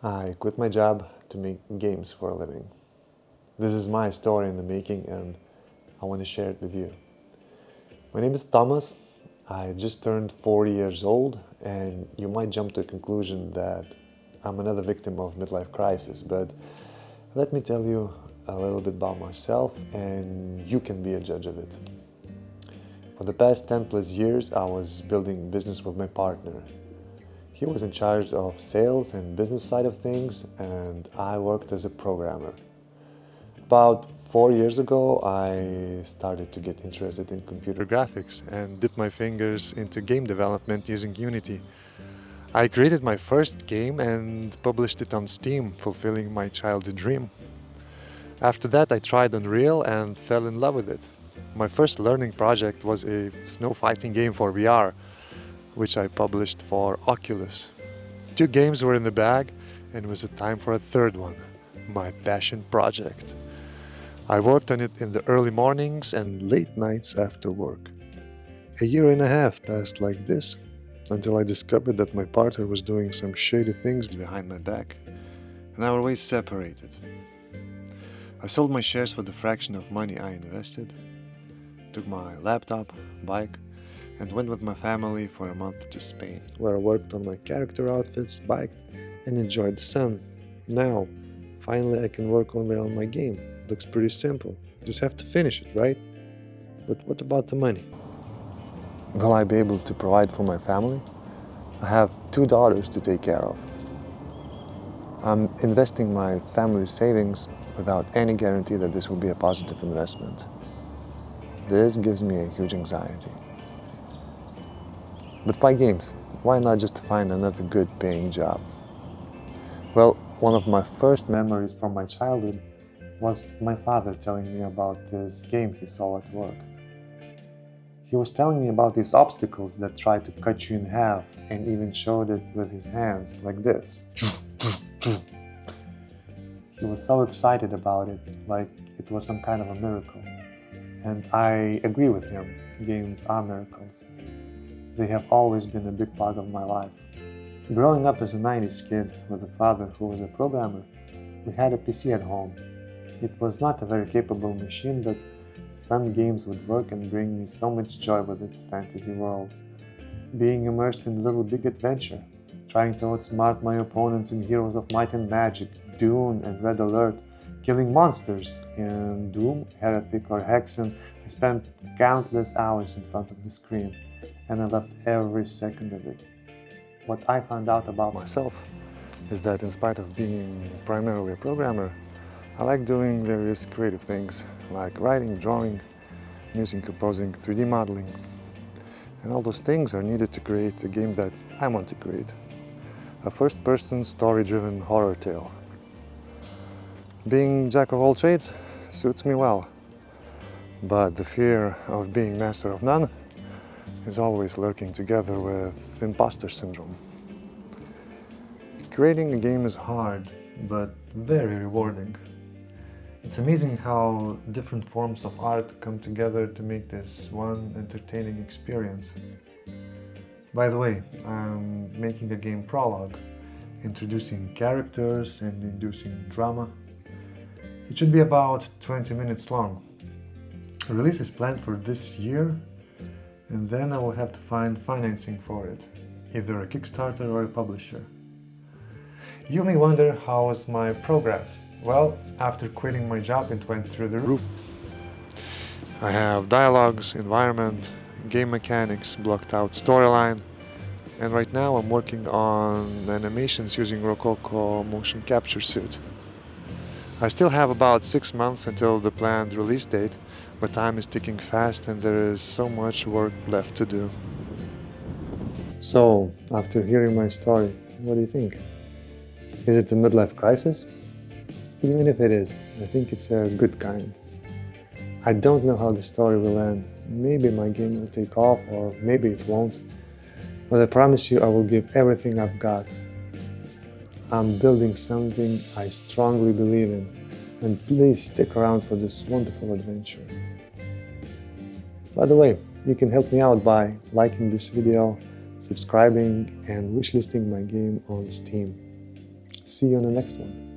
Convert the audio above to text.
I quit my job to make games for a living. This is my story in the making and I want to share it with you. My name is Thomas. I just turned 40 years old and you might jump to a conclusion that I'm another victim of midlife crisis, but let me tell you a little bit about myself and you can be a judge of it. For the past 10 plus years, I was building business with my partner. He was in charge of sales and business side of things, and I worked as a programmer. About 4 years ago, I started to get interested in computer graphics and dipped my fingers into game development using Unity. I created my first game and published it on Steam, fulfilling my childhood dream. After that, I tried Unreal and fell in love with it. My first learning project was a snow fighting game for VR, which I published for Oculus. Two games were in the bag, and it was a time for a third one, my passion project. I worked on it in the early mornings and late nights after work. A year and a half passed like this, until I discovered that my partner was doing some shady things behind my back, and our ways separated. I sold my shares for the fraction of money I invested, took my laptop, bike, and went with my family for a month to Spain, where I worked on my character outfits, biked, and enjoyed the sun. Now, finally I can work only on my game. Looks pretty simple. Just have to finish it, right? But what about the money? Will I be able to provide for my family? I have two daughters to take care of. I'm investing my family's savings without any guarantee that this will be a positive investment. This gives me a huge anxiety. But why games? Why not just find another good paying job? Well, one of my first memories from my childhood was my father telling me about this game he saw at work. He was telling me about these obstacles that try to cut you in half and even showed it with his hands like this. He was so excited about it, like it was some kind of a miracle. And I agree with him, games are miracles. They have always been a big part of my life. Growing up as a 90s kid with a father who was a programmer, we had a PC at home. It was not a very capable machine, but some games would work and bring me so much joy with its fantasy world. Being immersed in Little Big Adventure, trying to outsmart my opponents in Heroes of Might and Magic, Dune and Red Alert, killing monsters in Doom, Heretic or Hexen. I spent countless hours in front of the screen, and I loved every second of it. What I found out about myself is that in spite of being primarily a programmer, I like doing various creative things like writing, drawing, music composing, 3D modeling. And all those things are needed to create a game that I want to create. A first-person, story-driven horror tale. Being jack of all trades suits me well, but the fear of being master of none is always lurking together with imposter syndrome. Creating a game is hard, but very rewarding. It's amazing how different forms of art come together to make this one entertaining experience. By the way, I'm making a game prologue, introducing characters and inducing drama. It should be about 20 minutes long. Release is planned for this year, and then I will have to find financing for it, either a Kickstarter or a publisher. You may wonder how was my progress? Well, after quitting my job it went through the roof. I have dialogues, environment, game mechanics, blocked out storyline, and right now I'm working on animations using Rococo motion capture suite. I still have about 6 months until the planned release date, but time is ticking fast and there is so much work left to do. So, after hearing my story, what do you think? Is it a midlife crisis? Even if it is, I think it's a good kind. I don't know how the story will end. Maybe my game will take off or maybe it won't. But I promise you I will give everything I've got. I'm building something I strongly believe in, and please stick around for this wonderful adventure. By the way, you can help me out by liking this video, subscribing, and wishlisting my game on Steam. See you on the next one.